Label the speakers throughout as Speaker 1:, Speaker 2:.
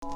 Speaker 1: Hey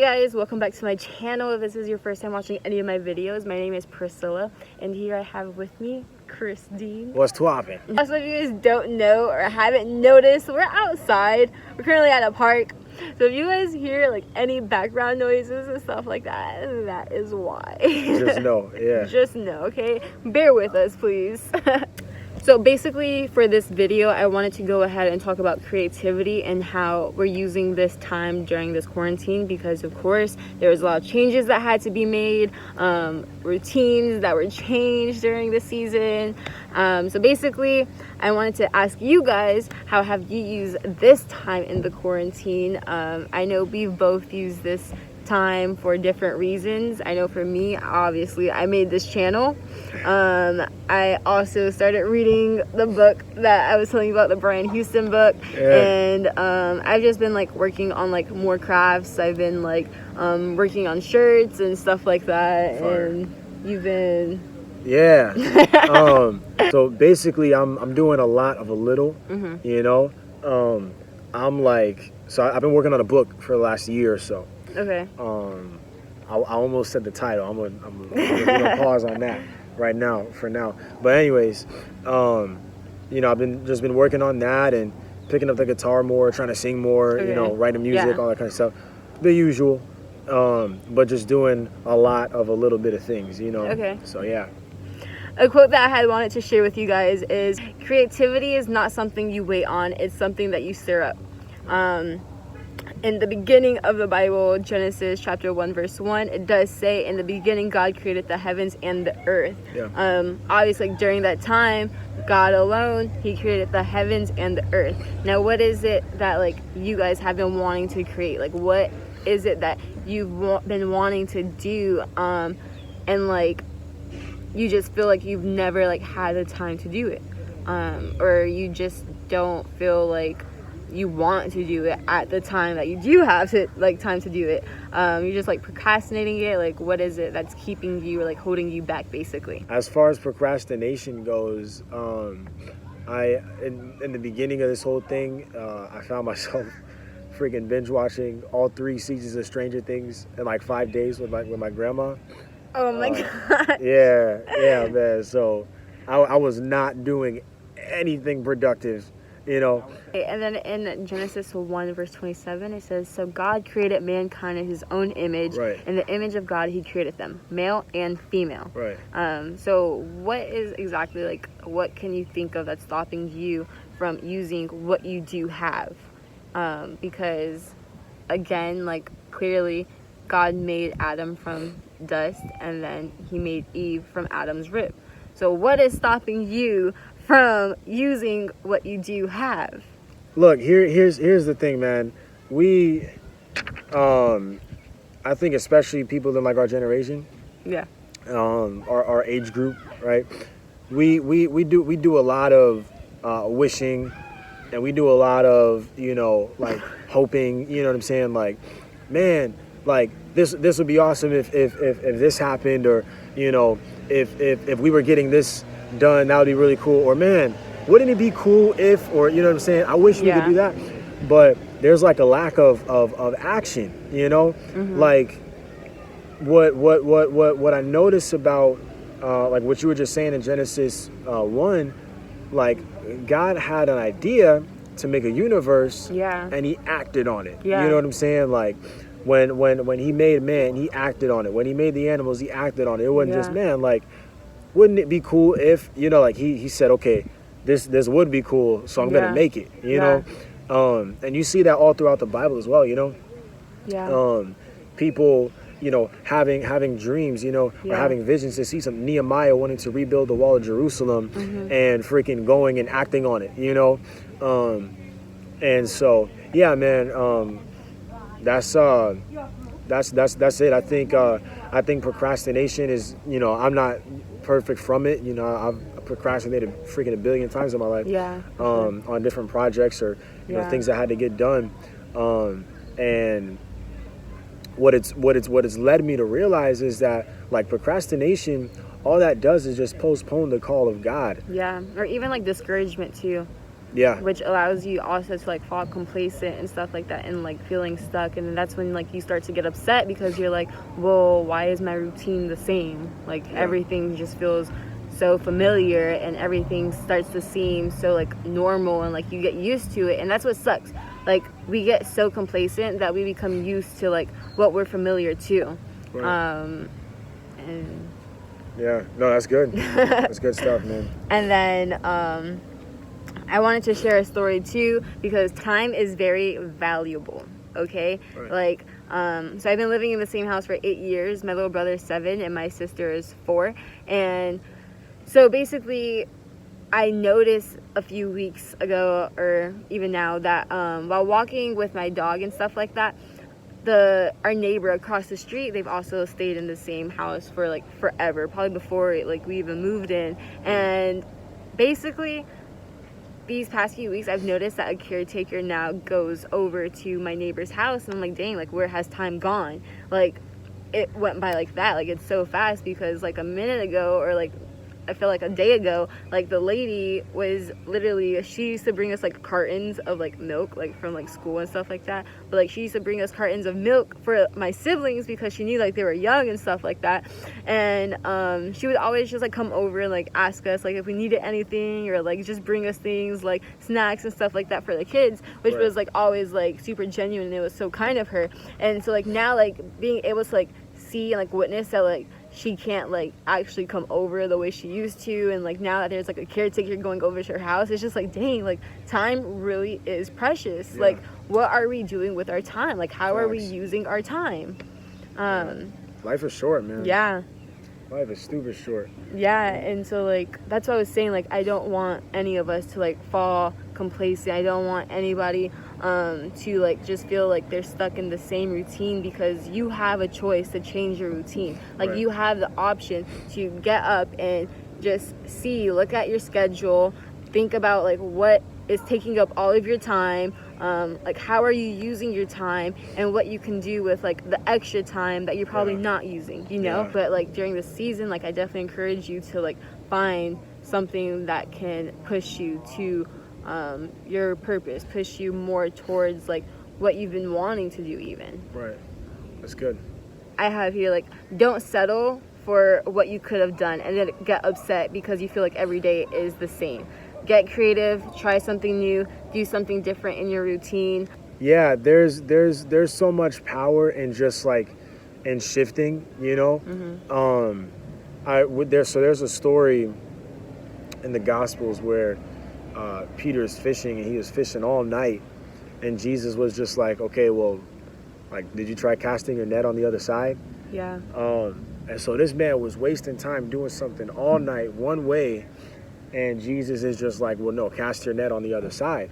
Speaker 1: guys, welcome back to my channel. If this is your first time watching any of my videos, my name is Priscilla, and here I have with me Christine.
Speaker 2: What's twopping?
Speaker 1: Also, if you guys don't know or haven't noticed, we're outside. We're currently at a park. So if you guys hear like any background noises and stuff like that, that is why.
Speaker 2: Just know, yeah.
Speaker 1: Just know, okay? Bear with us, please. So basically for this video, I wanted to go ahead and talk about creativity and how we're using this time during this quarantine, because of course there was a lot of changes that had to be made, routines that were changed during the season. So basically I wanted to ask you guys, how have you used this time in the quarantine? I know we've both used this time for different reasons. I know for me, obviously, I made this channel. I also started reading the book that I was telling you about, the Brian Houston book.
Speaker 2: Yeah.
Speaker 1: And I've just been like working on like more crafts. I've been like working on shirts and stuff like that.
Speaker 2: Fire.
Speaker 1: And you've been...
Speaker 2: Yeah. So basically I'm doing a lot of a little, you know. I'm like, so I've been working on a book for the last year or so.
Speaker 1: Okay.
Speaker 2: I almost said the title. I'm gonna pause on that right now for now. But anyways, you know, I've been working on that and picking up the guitar more, trying to sing more,
Speaker 1: Okay.
Speaker 2: you know, writing music,
Speaker 1: Yeah.
Speaker 2: all that kind of stuff. The usual. But just doing a lot of a little bit of things, you know.
Speaker 1: Okay.
Speaker 2: So yeah.
Speaker 1: A quote that I had wanted to share with you guys is, creativity is not something you wait on, it's something that you stir up. In the beginning of the Bible, Genesis chapter 1 verse 1, it does say, in the beginning God created the heavens and the earth.
Speaker 2: Yeah.
Speaker 1: Obviously during that time, God alone, he created the heavens and the earth. Now what is it that like you guys have been wanting to create? Like what is it that you've been wanting to do, and like you just feel like you've never like had the time to do it, or you just don't feel like you want to do it at the time that you do have to like time to do it? You're just like procrastinating it. Like what is it that's keeping you or like holding you back basically?
Speaker 2: As far as procrastination goes, in the beginning of this whole thing, I found myself freaking binge watching all 3 seasons of Stranger Things in like 5 days with my grandma.
Speaker 1: Oh my god.
Speaker 2: Yeah, man. So I was not doing anything productive, you know.
Speaker 1: And then in Genesis 1 verse 27, it says, so God created mankind in his own image.
Speaker 2: Right.
Speaker 1: In the image of God he created them, male and female.
Speaker 2: Right.
Speaker 1: So what is exactly like, what can you think of that's stopping you from using what you do have? Because again, like clearly God made Adam from dust, and then he made Eve from Adam's rib. So what is stopping you from using what you do have?
Speaker 2: Look, here's the thing, man. We, I think especially people in like our generation,
Speaker 1: Yeah.
Speaker 2: our age group, right? We do a lot of wishing, and we do a lot of, you know, like hoping. You know what I'm saying? Like, man, like this would be awesome if this happened, or you know, if we were getting this done, that would be really cool. Or man, wouldn't it be cool if, or you know what I'm saying? I wish we could do that. But there's like a lack of action, you know? Like what I noticed about like what you were just saying in Genesis 1, like God had an idea to make a universe, and he acted on it. You know what I'm saying? Like when he made man, he acted on it. When he made the animals, he acted on it. It wasn't just man. Like, wouldn't it be cool if, you know, like he said, okay, this would be cool, so I'm gonna make it, you know? And you see that all throughout the Bible as well, you know? People, you know, having dreams, you know, or having visions. To see some Nehemiah wanting to rebuild the wall of Jerusalem, and freaking going and acting on it, you know? And so, yeah, man, that's it. I think procrastination is, you know, I'm not perfect from it. You know, I've procrastinated freaking a billion times in my life.
Speaker 1: Yeah.
Speaker 2: On different projects or you know things that had to get done. And what it's led me to realize is that like procrastination, all that does is just postpone the call of God.
Speaker 1: Yeah, or even like discouragement too.
Speaker 2: Yeah.
Speaker 1: Which allows you also to like fall complacent and stuff like that and like feeling stuck, and then that's when like you start to get upset because you're like, well, why is my routine the same? Like everything just feels so familiar and everything starts to seem so like normal and like you get used to it, and that's what sucks. Like we get so complacent that we become used to like what we're familiar to.
Speaker 2: Right.
Speaker 1: And
Speaker 2: yeah, no, that's good. That's good stuff, man.
Speaker 1: And then I wanted to share a story too because time is very valuable. Okay,
Speaker 2: right.
Speaker 1: Like so I've been living in the same house for 8 years. My little brother is 7 and my sister is 4, and so basically I noticed a few weeks ago or even now that while walking with my dog and stuff like that, our neighbor across the street, they've also stayed in the same house for like forever, probably before like we even moved in. And basically these past few weeks I've noticed that a caretaker now goes over to my neighbor's house, and I'm like, dang, like where has time gone? Like it went by like that. Like it's so fast because like a minute ago or like I feel like a day ago, like the lady was literally, she used to bring us like cartons of like milk, like from like school and stuff like that. But like she used to bring us cartons of milk for my siblings because she knew like they were young and stuff like that. And she would always just like come over and like ask us like if we needed anything, or like just bring us things like snacks and stuff like that for the kids, which was like always like super genuine, and it was so kind of her. And so like now like being able to like see and like witness that like she can't like actually come over the way she used to, and like now that there's like a caretaker going over to her house, it's just like, dang, like time really is precious. Like what are we doing with our time? Like how are we using our time?
Speaker 2: Life is short, man. Life is stupid short.
Speaker 1: And so like that's what I was saying, like I don't want any of us to like fall complacent. I don't want anybody to like just feel like they're stuck in the same routine, because you have a choice to change your routine. Like you have the option to get up and just look at your schedule, think about like what is taking up all of your time, like how are you using your time, and what you can do with like the extra time that you're probably not using, you know. But like during the season, like I definitely encourage you to like find something that can push you to your purpose, push you more towards like what you've been wanting to do even.
Speaker 2: Right. That's good.
Speaker 1: I have here like, don't settle for what you could have done and then get upset because you feel like every day is the same. Get creative, try something new, do something different in your routine.
Speaker 2: Yeah, there's so much power in just like in shifting, you know. There's a story in the Gospels where Peter's fishing, and he was fishing all night, and Jesus was just like, okay, well, like, did you try casting your net on the other side?
Speaker 1: Yeah.
Speaker 2: And so this man was wasting time doing something all night one way, and Jesus is just like, well, no, cast your net on the other side.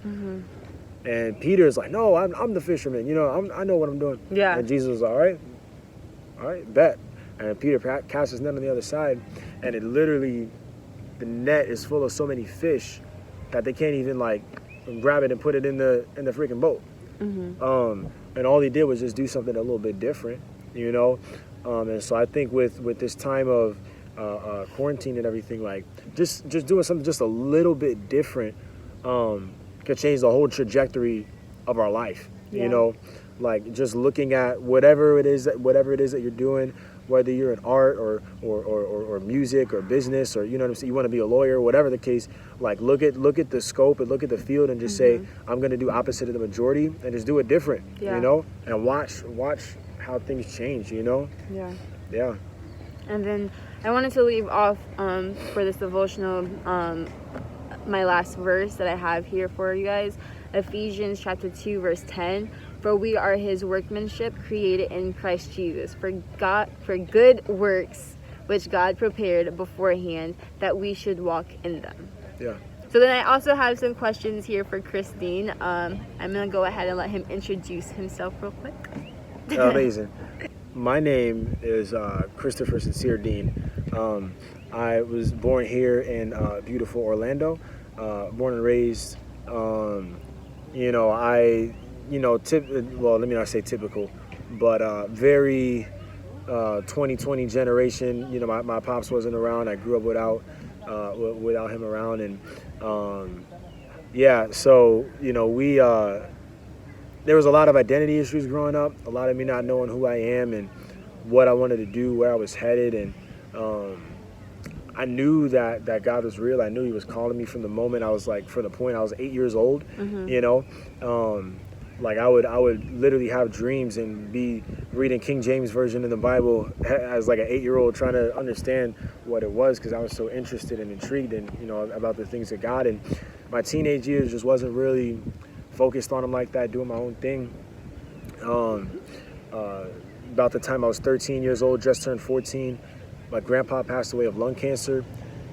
Speaker 2: And Peter's like, no, I'm the fisherman, you know, I know what I'm doing.
Speaker 1: Yeah.
Speaker 2: And Jesus was all right, bet. And Peter casts his net on the other side, and it literally, the net is full of so many fish that they can't even like grab it and put it in the freaking boat. And all he did was just do something a little bit different, you know. And so I think with this time of quarantine and everything, like just doing something just a little bit different could change the whole trajectory of our life. You know, like just looking at whatever it is that you're doing, whether you're in art or music or business, or you know what I'm saying, you want to be a lawyer, whatever the case, like look at the scope and look at the field and just say, I'm going to do opposite of the majority and just do it different, you know, and watch how things change, you know. Yeah.
Speaker 1: And then I wanted to leave off for this devotional my last verse that I have here for you guys, Ephesians chapter 2 verse 10. For we are his workmanship, created in Christ Jesus for good works, which God prepared beforehand that we should walk in them.
Speaker 2: Yeah.
Speaker 1: So then I also have some questions here for Christine. I'm going to go ahead and let him introduce himself real quick.
Speaker 2: Amazing. My name is Christopher Sincere Dean. I was born here in beautiful Orlando, born and raised. You know, well, let me not say typical, but very 2020 generation. You know, my pops wasn't around. I grew up without him around, and yeah. So you know, there was a lot of identity issues growing up. A lot of me not knowing who I am and what I wanted to do, where I was headed, and I knew that God was real. I knew He was calling me from the moment I was from the point I was 8 years old. Mm-hmm. You know, like I would literally have dreams and be reading King James Version in the Bible as like an 8-year-old, trying to understand what it was, because I was so interested and intrigued and about the things of God. And my teenage years just wasn't really focused on them like that, doing my own thing. About the time I was 13 years old, just turned 14, my grandpa passed away of lung cancer.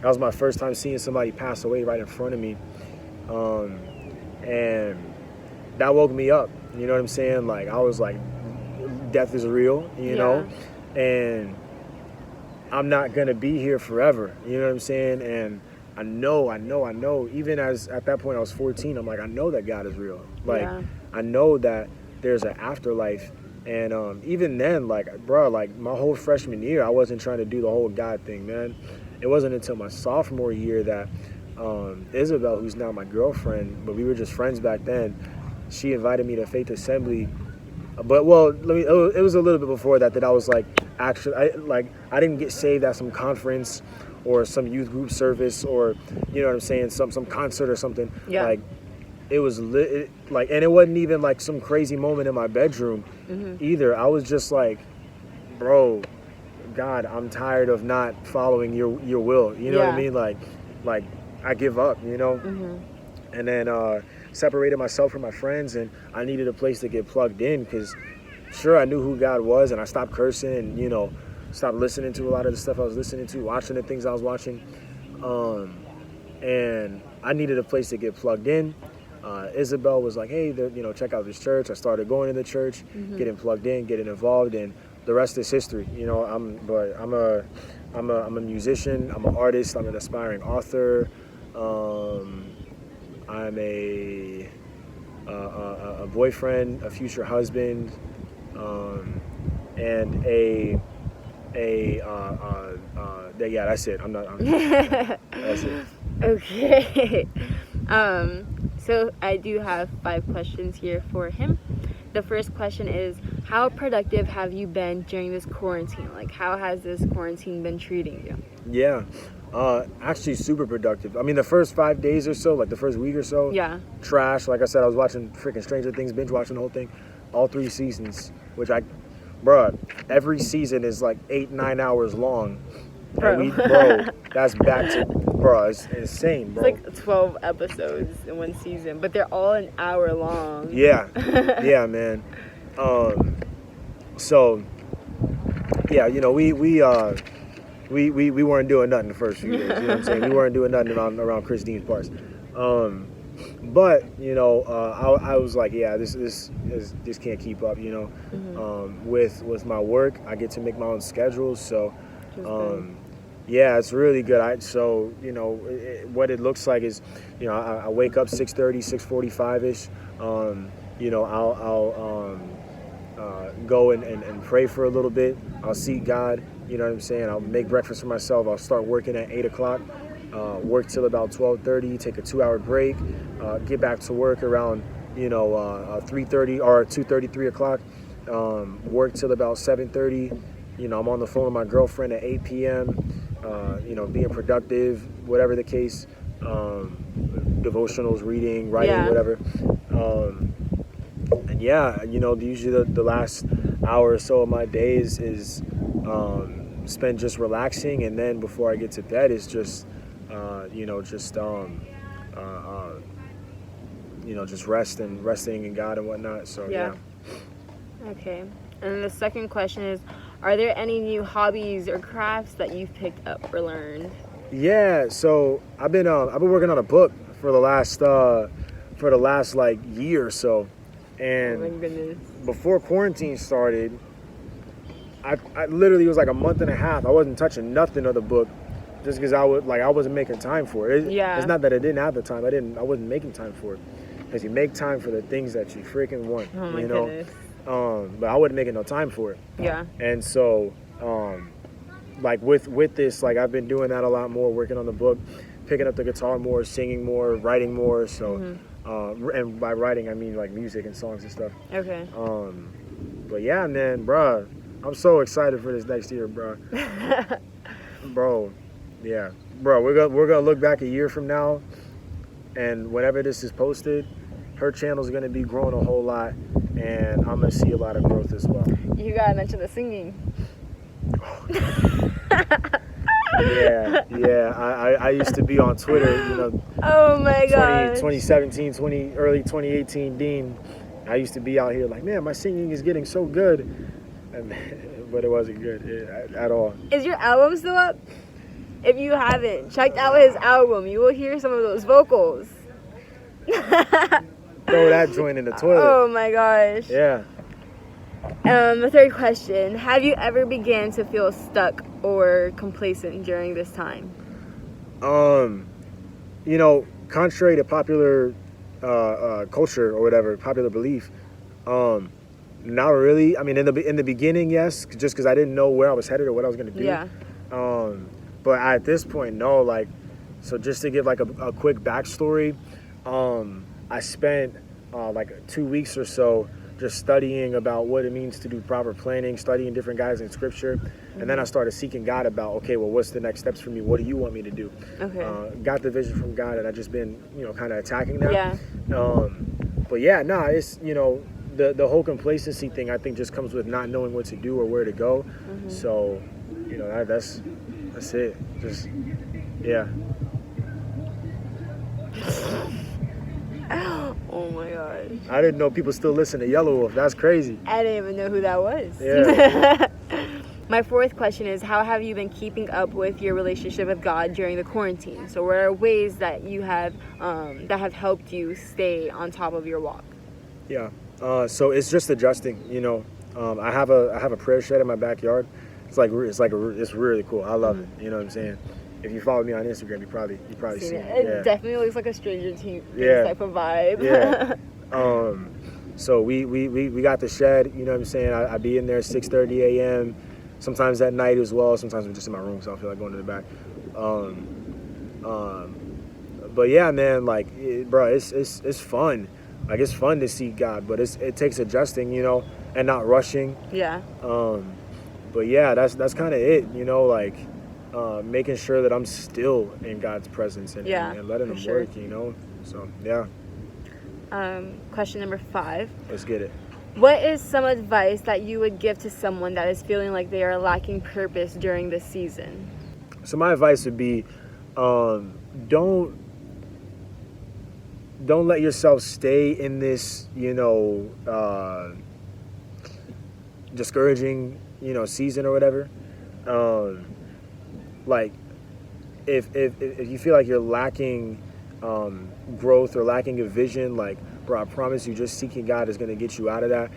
Speaker 2: That was my first time seeing somebody pass away right in front of me. And that woke me up. You know what I'm saying? Like, I was like, death is real, you know? And I'm not going to be here forever. You know what I'm saying? And I know, even as at that point I was 14, I'm like, I know that God is real. Like, I know that there's an afterlife. And even then, like, bro, like my whole freshman year, I wasn't trying to do the whole God thing, man. It wasn't until my sophomore year that Isabel, who's now my girlfriend, but we were just friends back then, she invited me to Faith Assembly. But, well, it was a little bit before that I was like, actually, I didn't get saved at some conference or some youth group service or, you know what I'm saying, some concert or something. Yeah. Like, it was and it wasn't even like some crazy moment in my bedroom either. I was just like, bro, God, I'm tired of not following your will. You know what I mean? Like I give up, you know? And then separated myself from my friends, and I needed a place to get plugged in, because sure, I knew who God was, and I stopped cursing and, stopped listening to a lot of the stuff I was listening to, watching the things I was watching. And I needed a place to get plugged in. Isabel was like, hey, check out this church. I started going to the church, getting plugged in, getting involved, and the rest is history. I'm a musician. I'm an artist. I'm an aspiring author. I'm a boyfriend, a future husband, and yeah, that's it. That's it.
Speaker 1: Okay. So I do have 5 questions here for him. The first question is, how productive have you been during this quarantine? Like, how has this quarantine been treating you?
Speaker 2: Yeah, actually super productive. I mean, the first 5 days or so, like the first week or so, trash. Like I said, I was watching freaking Stranger Things, binge watching the whole thing, all 3 seasons, which every season is like 8-9 hours long.
Speaker 1: Bro.
Speaker 2: That's back to, it's insane, bro.
Speaker 1: It's like 12 episodes in one season, but they're all an hour long.
Speaker 2: Yeah, yeah, man. So, yeah, we weren't doing nothing the first few days. You know what I'm saying? We weren't doing nothing around Christine's parts. But I was like, yeah, this can't keep up. With my work, I get to make my own schedule, so. Yeah, it's really good. What it looks like is, I wake up 6:30, 6:45ish. I'll go and pray for a little bit. I'll seek God. You know what I'm saying? I'll make breakfast for myself. I'll start working at 8 o'clock. Work till about 12:30. Take a 2-hour break. Get back to work around 3:30 or 2:30, 3 o'clock. Work till about 7:30. I'm on the phone with my girlfriend at 8 p.m., being productive, whatever the case, devotionals, reading, writing, whatever. And yeah, usually the last hour or so of my days is spent just relaxing, and then before I get to bed is just, just resting in God and whatnot. So yeah.
Speaker 1: Okay. And the second question is, are there any new hobbies or crafts that you've picked up or learned?
Speaker 2: Yeah, so I've been working on a book for the last like year or so, and
Speaker 1: oh my goodness.
Speaker 2: Before quarantine started, I literally, it was like a month and a half. I wasn't touching nothing of the book, just because I wasn't making time for it. It's not that I didn't have the time. I wasn't making time for it. Because you make time for the things that you freaking want.
Speaker 1: Oh my goodness.
Speaker 2: But I wasn't making no time for it.
Speaker 1: Yeah.
Speaker 2: And so, like with this, like I've been doing that a lot more, working on the book, picking up the guitar more, singing more, writing more. So, and by writing I mean like music and songs and stuff.
Speaker 1: Okay.
Speaker 2: But yeah, man, bruh, I'm so excited for this next year, bruh. Bro, yeah, bro, we're gonna look back a year from now, and whenever this is posted, her channel's gonna be growing a whole lot, and I'm gonna see a lot of growth as well.
Speaker 1: You gotta mention the singing.
Speaker 2: Yeah. I used to be on Twitter, you know.
Speaker 1: Oh my god.
Speaker 2: 2017, early 2018, Dean. I used to be out here like, man, my singing is getting so good, but it wasn't good at all.
Speaker 1: Is your album still up? If you haven't checked out his album, you will hear some of those vocals.
Speaker 2: Throw that joint in the toilet.
Speaker 1: Oh my gosh.
Speaker 2: Yeah.
Speaker 1: The third question: have you ever began to feel stuck or complacent during this time?
Speaker 2: You know, contrary to popular culture or whatever, popular belief, not really. I mean, in the beginning, yes, just because I didn't know where I was headed or what I was gonna do.
Speaker 1: Yeah.
Speaker 2: But at this point, no. Like, so just to give like a quick backstory, I spent like 2 weeks or so just studying about what it means to do proper planning, studying different guys in scripture. And then I started seeking God about, okay, well, what's the next steps for me? What do you want me to do?
Speaker 1: Okay.
Speaker 2: Got the vision from God, and I've just been, you know, kind of attacking that.
Speaker 1: Yeah.
Speaker 2: But yeah, it's, you know, the whole complacency thing, I think, just comes with not knowing what to do or where to go. So, you know, that's it. Just, yeah.
Speaker 1: Oh my gosh.
Speaker 2: I didn't know people still listen to Yelawolf. That's crazy.
Speaker 1: I didn't even know who that was.
Speaker 2: Yeah.
Speaker 1: My fourth question is, how have you been keeping up with your relationship with God during the quarantine? So what are ways that you have that have helped you stay on top of your walk?
Speaker 2: Yeah. So it's just adjusting, you know. I have a prayer shed in my backyard. It's really cool. I love it. You know what I'm saying? If you follow me on Instagram, you probably see it.
Speaker 1: It definitely looks like a Stranger Things type of vibe.
Speaker 2: Yeah. So we got the shed. You know what I'm saying? I be in there 6:30 a.m. Sometimes at night as well. Sometimes I'm just in my room, so I feel like going to the back. But yeah, man, like, bro, it's fun. Like, it's fun to see God, but it takes adjusting, you know, and not rushing.
Speaker 1: Yeah.
Speaker 2: But yeah, that's kind of it, you know, like making sure that I'm still in God's presence and letting Him work, you know. So yeah.
Speaker 1: Question number 5.
Speaker 2: Let's get it.
Speaker 1: What is some advice that you would give to someone that is feeling like they are lacking purpose during this season?
Speaker 2: So my advice would be, don't let yourself stay in this, you know, discouraging, you know, season or whatever. Like, if you feel like you're lacking growth or lacking a vision, like, bro, I promise you, just seeking God is going to get you out of that.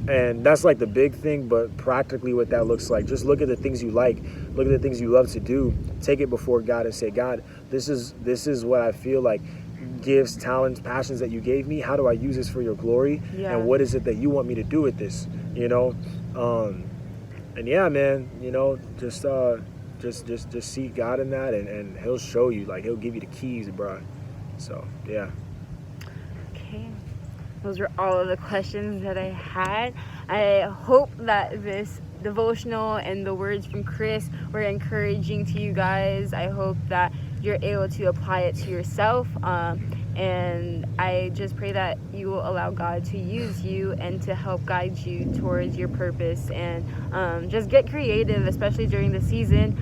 Speaker 2: And that's like the big thing, but practically what that looks like, just look at the things you like, look at the things you love to do, take it before God and say, God, this is what I feel like, gifts, talents, passions that you gave me. How do I use this for your glory? And what is it that you want me to do with this, you know? And yeah, man, you know, just seek God in that, and He'll show you, like, He'll give you the keys, bro. So yeah.
Speaker 1: Okay, those were all of the questions that I had. I hope that this devotional and the words from Chris were encouraging to you guys. I hope that you're able to apply it to yourself, and I just pray that you will allow God to use you and to help guide you towards your purpose, and just get creative, especially during the season.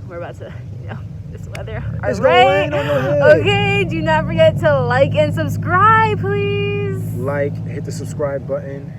Speaker 1: We're about to, you know, this weather. All right. Okay, do not forget to like and subscribe, please.
Speaker 2: Like, hit the subscribe button.